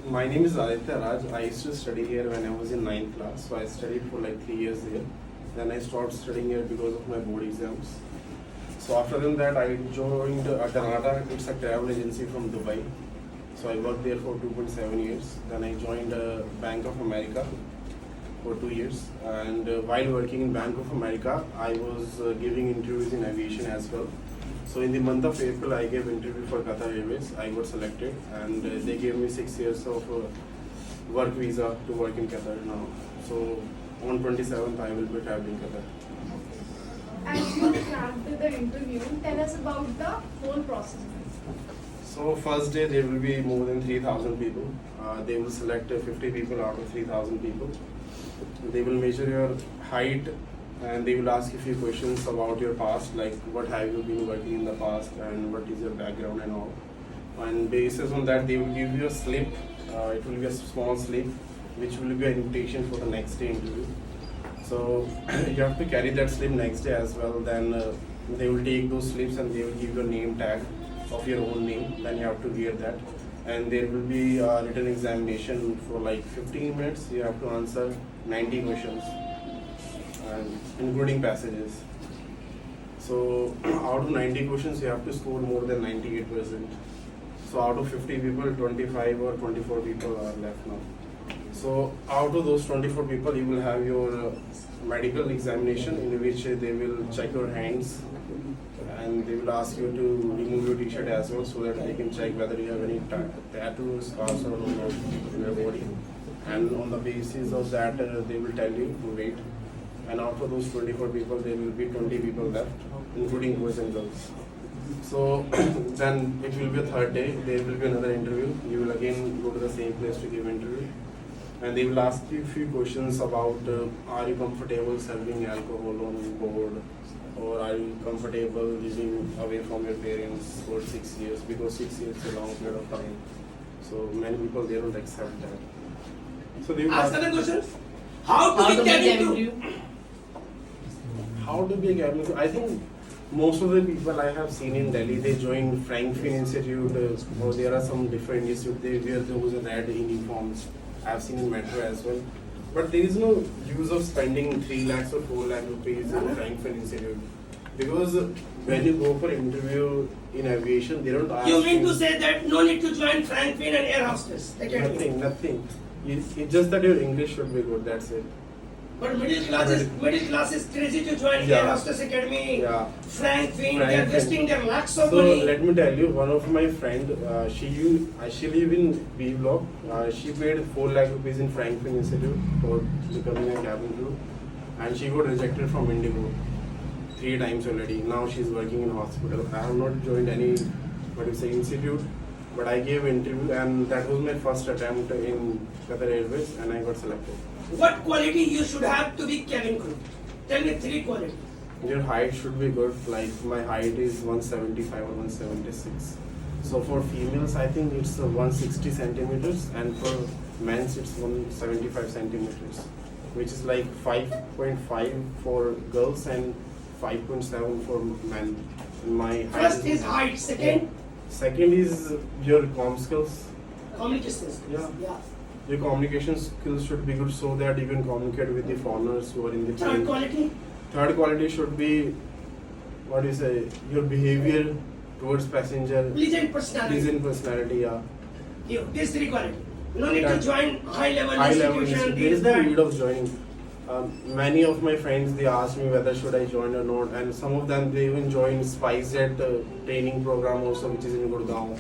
My name is Aditya Raj. I used to study here when I was in 9th class. So I studied for like 3 years here. Then I stopped studying here because of my board exams. So after that, I joined Tanada. It's a travel agency from Dubai. So I worked there for 2.7 years. Then I joined Bank of America for 2 years. And while working in Bank of America, I was giving interviews in aviation as well. So in the month of April, I gave interview for Qatar Airways. I got selected, and they gave me 6 years of work visa to work in Qatar now. So on 27th, I will be traveling Qatar. As you cracked the interview, tell us about the whole process. So first day there will be more than 3,000 people. They will select 50 people out of 3,000 people. They will measure your height, and they will ask you a few questions about your past, like what have you been working in the past and what is your background and all. And basis on that, they will give you a slip. It will be a small slip, which will be an invitation for the next day interview. So you have to carry that slip next day as well. Then they will take those slips and they will give you a name tag of your own name. Then you have to wear that. And there will be a written examination for like 15 minutes. You have to answer 90 questions, and including passages. So out of 90 questions, you have to score more than 98%. So out of 50 people, 25 or 24 people are left now. So out of those 24 people, you will have your medical examination, in which they will check your hands, and they will ask you to remove your t-shirt as well, so that they can check whether you have any tattoos, scars or not in your body. And on the basis of that, they will tell you to wait. And after those 24 people, there will be 20 people left, including boys and girls. So then it will be a third day. There will be another interview. You will again go to the same place to give interview, and they will ask you a few questions about are you comfortable serving alcohol on board, or are you comfortable living away from your parents for 6 years, because 6 years is a long period of time. So many people, they don't accept that. So they will Ask other questions. How to be cabin crew? How to be a cabin crew? I think most of the people I have seen in Delhi, they join Frank Finn Institute, or there are some different institutes, they wear those red uniforms. I have seen in Metro as well. But there is no use of spending 3 lakhs or 4 lakh rupees in Frank Finn Institute. Because when you go for interview in aviation, they don't ask You mean to say that no need to join Frank Finn and Air Hostess Academy? Nothing. It's just that your English should be good, that's it. But middle class is crazy to join Yeah. Air Hostess Academy. Yeah. Frank Finn, Frank they are Finn. wasting their lakhs of So money. let me tell you, one of my friend, she live in B block. She paid 4 lakh rupees in Frank Finn Institute for becoming a cabin crew, and she got rejected from Indigo 3 times already. Now she's working in hospital. I have not joined any, institute, but I gave interview, and that was my first attempt in Qatar Airways, and I got selected. What quality you should have to be cabin crew? Tell me 3 qualities. Your height should be good. Like my height is 175 or 176. So for females, I think it's 160 centimeters, and for men's it's 175 centimeters, which is like 5.5 for girls and 5.7 for men. My height. First is height. Second is your comm skills. Communication skills. Yeah. Your communication skills should be good, so that you can communicate with the foreigners who are in the Third plane. quality. Third quality should be, your behavior towards passenger. Pleasant personality. Pleasant personality, yeah. These 3 qualities. No need to That- join high level High level, institution. there is These no that. need of joining. Many of my friends, they asked me whether should I join or not, and some of them, they even join SpiceJet training program also, which is in Gurgaon.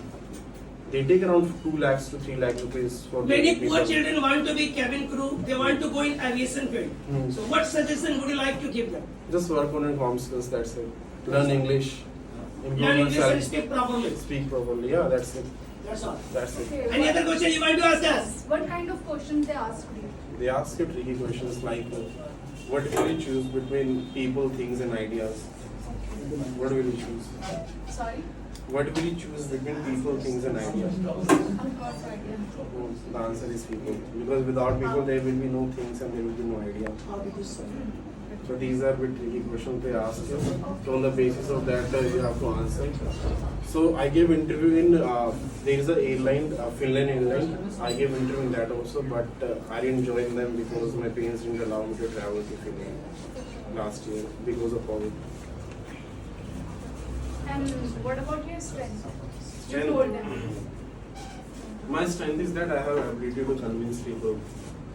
They take around 2 lakhs to 3 lakh rupees for Many training poor people. children want to be cabin crew. They want to go in aviation field. Hmm. So what suggestion would you like to give them? Just work on your comm skills, that's it. Learn English. Improve Learn English and yourself. speak properly. Speak properly, yeah, that's it. That's all. That's it. Okay, Any other question you want to ask us? what kind of questions they asked you? They ask you tricky questions like, what will you choose between people, things, and ideas? What will you choose? Sorry? What will you choose between people, things, and ideas? I've got no idea. The answer is people. Because without people, there will be no things and there will be no idea. How did you say? So these are bit tricky questions they ask you. So on the basis of that, you have to answer. So I gave interview in there is a airline, Finland airline. I gave interview in that also, but I didn't join them because my parents didn't allow me to travel to Finland last year because of COVID. And what about your strength? You Strength? told them. My strength is that I have ability to convince people.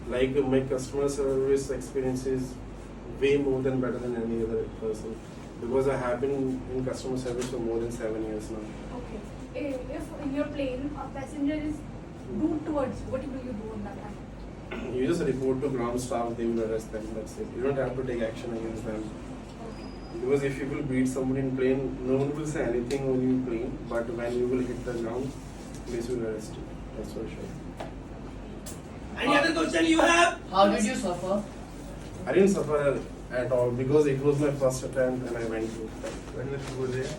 Like my customer service experience is way more than better than any other person because I have been in customer service for more than 7 years now. Okay. If in your plane a passenger is rude towards you, what will you do on that time? You just report to ground staff, they will arrest them. That's it. You don't have to take action against them. Because if you will beat somebody in plane, no one will say anything on you in plane. But when you will hit the ground, police will arrest you. That's for sure. Any other question you have? How did you suffer? I didn't suffer at all because it was my first attempt and I went through. When will you go there?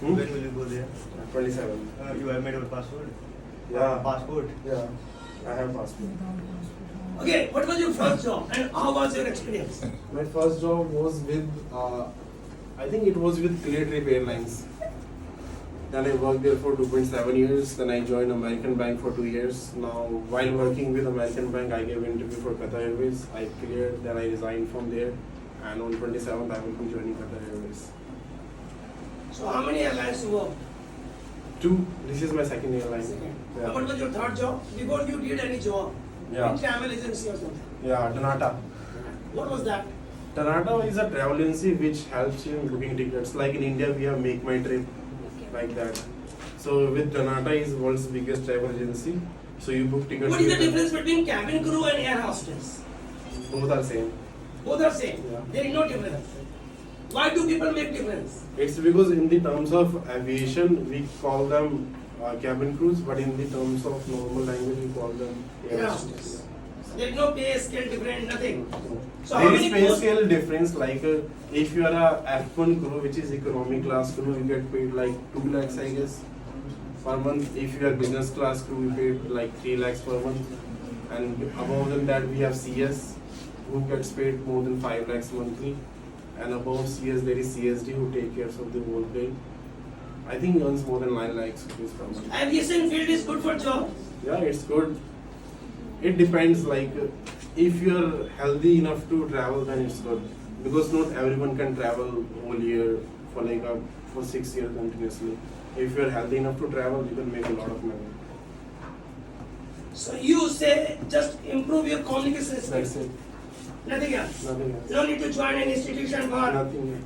Hmm? When will you go there? 27. You have made your passport? Yeah. Passport? Yeah. I have passport. Okay, what was your first job and how was your experience? My first job was with, I think it was with Clear Trip Airlines. Then I worked there for 2.7 years. Then I joined American Bank for 2 years. Now, while working with American Bank, I gave interview for Qatar Airways. I cleared, then I resigned from there. And on 27th, I will be joining Qatar Airways. So how many airlines you worked? 2. This is my second airline. And Yeah. what was your third job? Before you did any job? Yeah. In travel agency or something? Yeah, Donata. What was that? Donata is a travel agency which helps you in booking tickets. Like in India, we have Make My Trip, like that. So with Donata is world's biggest travel agency. So you book tickets. What is the with them. difference between cabin crew and air hostess? Both are same. Both are same. Yeah. There is no difference. Why do people make difference? It's because in the terms of aviation, we call them cabin crews, but in the terms of normal language, we call them air Air hostess. hostess. There is no pay scale different, nothing. So how There is many pay posts? scale difference. Like if you are a F1 crew, which is economy class crew, you get paid like 2 lakhs, I guess, per month. If you are business class crew, you pay like 3 lakhs per month. And above than that, we have CS, who gets paid more than 5 lakhs monthly. And above CS, there is CSD who take care of the whole pay. I think earns more than 9 lakhs rupees per month. Aviation field is good for job. Yeah, it's good. It depends. Like if you're healthy enough to travel, then it's good. Because not everyone can travel whole year for 6 years continuously. If you're healthy enough to travel, you can make a lot of money. So you say just improve your communication skills. That's it. Nothing else. Nothing else. No need to join an institution for Nothing.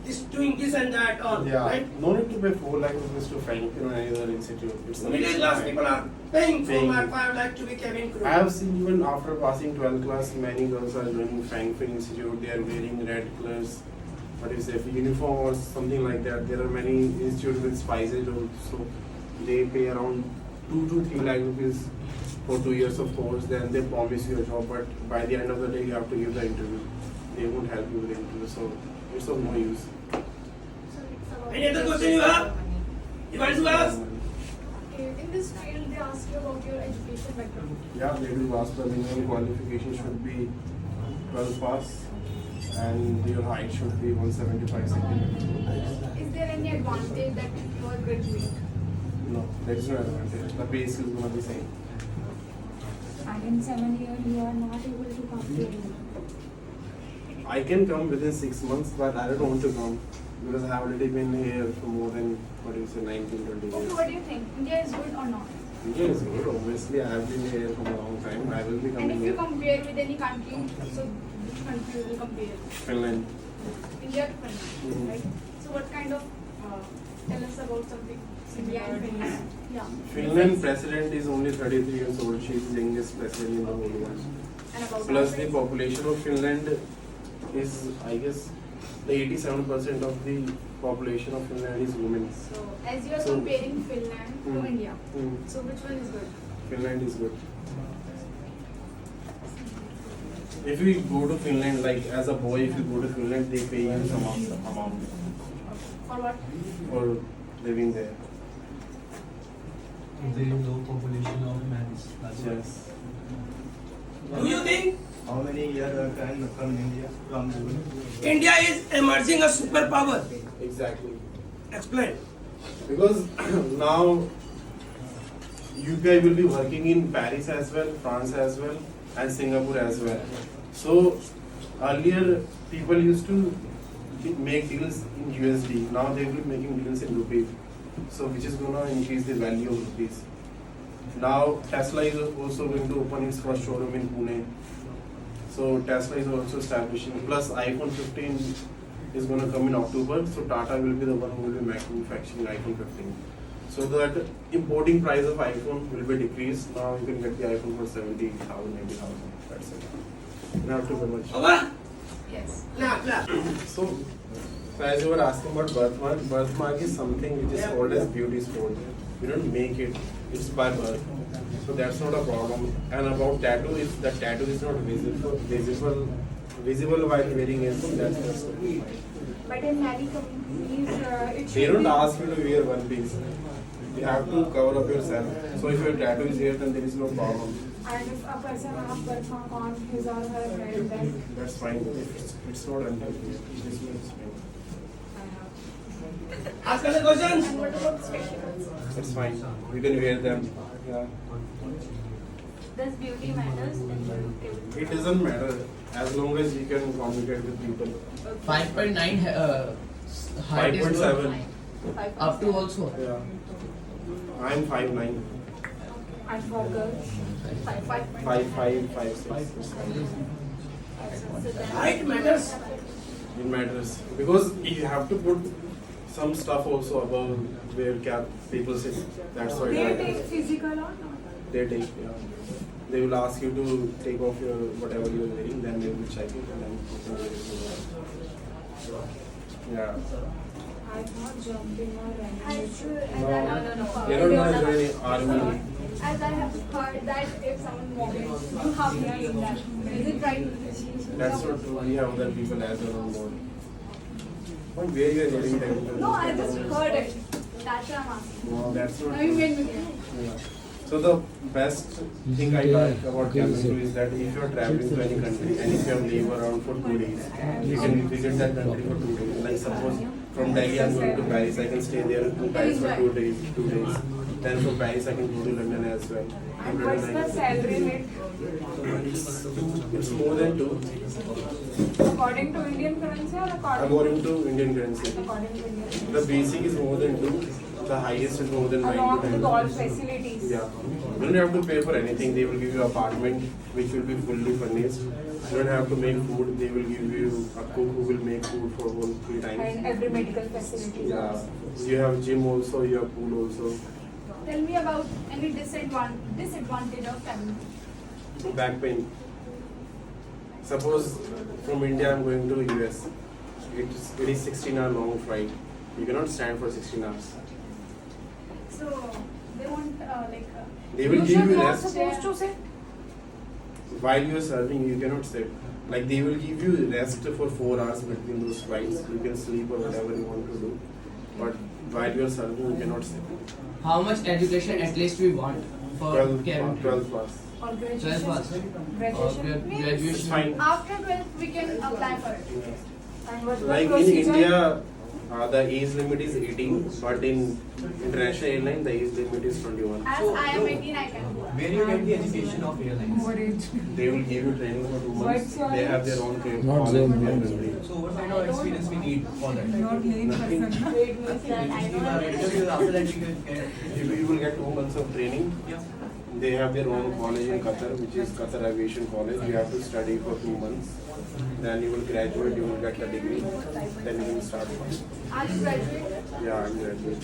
this doing this and that or Yeah. right? No need to pay 4 lakh rupees to Franklin or any other institute. It's a Middle waste of class time. people are paying for Paying. my 5 lakh to be cabin crew. I have seen even after passing 12th class, many girls are joining Franklin Institute. They are wearing red colors. What is it? Uniform or something like that. There are many institutes with spices also. They pay around 2 to 3 lakh rupees for 2 years of course. Then they promise you a job, but by the end of the day, you have to give the interview. They won't help you with the interview, so it's of no use. So it's about Any other question you have? You want to ask? In this field, they ask you about your education background. Yeah, they do ask the minimum qualification should be 12 pass and your height should be 175 centimeters. Is there any advantage that you are graduate? No, there is no advantage. The base is going to be same. And in 7 years, you are not able to come to India. I can come within 6 months, but I don't want to come because I have already been here for more than, 19, 20 Okay, years. what do you think? India is good or not? India is good, obviously. I have been here for a long time. I will be And coming if you here. compare with any country, so which country you will compare? Finland. India to Finland, Mhm. right? So what kind of, tell us about something India and Finland. Yeah. Finland president is only 33 years old. She is the youngest president in the whole world. And about Plus our the friends? population of Finland is, I guess, the 87% of the population of Finland is women. So as you are So- comparing Finland to Mm. India, Mm. so which one is good? Finland is good. If you go to Finland, like as a boy, if you go to Finland, they pay you some amount For what? for living there. There is low population of men. That's why. Yes. Do you think How many years can come in India from Dubai? India is emerging a superpower. Exactly. Explain. Because now UPI will be working in Paris as well, France as well, and Singapore as well. So earlier people used to make deals in USD. Now they will be making deals in rupees. So which is gonna increase the value of rupees. Now Tesla is also going to open its first showroom in Pune. So Tesla is also establishing. Plus iPhone 15 is going to come in October. So Tata will be the one who will be manufacturing iPhone 15. So that importing price of iPhone will be decreased. Now you can get the iPhone for 70,000, 80,000. That's it. You don't have to pay much. Baba. Yes. So as you were asking about birthmark is something which is called as beauty sport. You don't make it, it's by birth. So that's not a problem. And about tattoo, if the tattoo is not visible while wearing it, that's okay. But in many companies, it They should don't be. ask you to wear one piece. You have to cover up yourself. So if your tattoo is here, then there is no problem. And if a person has birthmark on his or her head, then That's fine. It's not until here. This means fine. I have. Ask other questions. And what about spectacles? It's fine. You can wear them. Yeah. Does beauty matters in the It doesn't matter as long as you can communicate with people. 5.9 height is good. 5.7. Up to also. Yeah. I'm 5'9". And for girls, 5'5", 5'6". Height matters. It matters because you have to put some stuff also above where people sit. That's why they it take matters. physical or not? They take. Yeah. They will ask you to take off your whatever you are wearing. Then they will check it and then you can wear it. Yeah. I'm not jumping or running. As, No. as You're not gonna join the army. I have heard that if someone vomits, you have to clean that. Is it right? That's not true. We have other people as well on board. But where you are getting that? No, I just heard it. That's what I'm asking. No, that's not Now you true. made me clear. Yeah. So the best thing I like about cabin crew is that if you are traveling to any country and if you have leave around for 2 days, you can visit that country for 2 days. Like suppose from Delhi I'm going to Paris, I can stay there in Paris for 2 days. Then from Paris I can go to London as well. And what's the salary rate It's more than 2 according to Indian currency or according to Indian currency. according to Indian currency? The basic is more than 2. The highest is more than 9 Along to with 10. all facilities. Yeah. You don't have to pay for anything. They will give you apartment which will be fully furnished. You don't have to make food. They will give you a cook who will make food for whole 3 times. And every medical facility. Yeah. You have gym also, you have pool also. Tell me about any disadvantage of cabin crew. Back pain. Suppose from India I'm going to US. It is 16-hour long flight. You cannot stand for 16 hours. So they won't They will You give should you not rest. supposed to say. While you are serving, you cannot sit. Like they will give you rest for 4 hours between those flights. You can sleep or whatever you want to do. But while you are serving, you cannot sit. How much education at least we want for 12 cabin? 12 pass. Or 12 graduation. pass. Graduation. It's Graduation. fine. after 12 we can apply for it. And what's the Like in procedure? India, the age limit is 18, but in international airline, the age limit is 21. As I am 18, I can go. Where you get the education of airlines? What age? They will give you training for 2 months. What's your They have age? their own training. Not college Zoom, in their not country. So what kind of experience we need for that? Not late Nothing. person. It means that I You know have interviews after that you can get. You will get 2 months of training. Yeah. They have their own college in Qatar, which is Qatar Aviation College. You have to study for 2 months. Then you will graduate, you will get the degree. Then you will start flying. Are you graduated? Yeah, I'm graduate.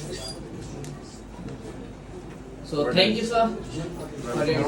So thank you, sir, for your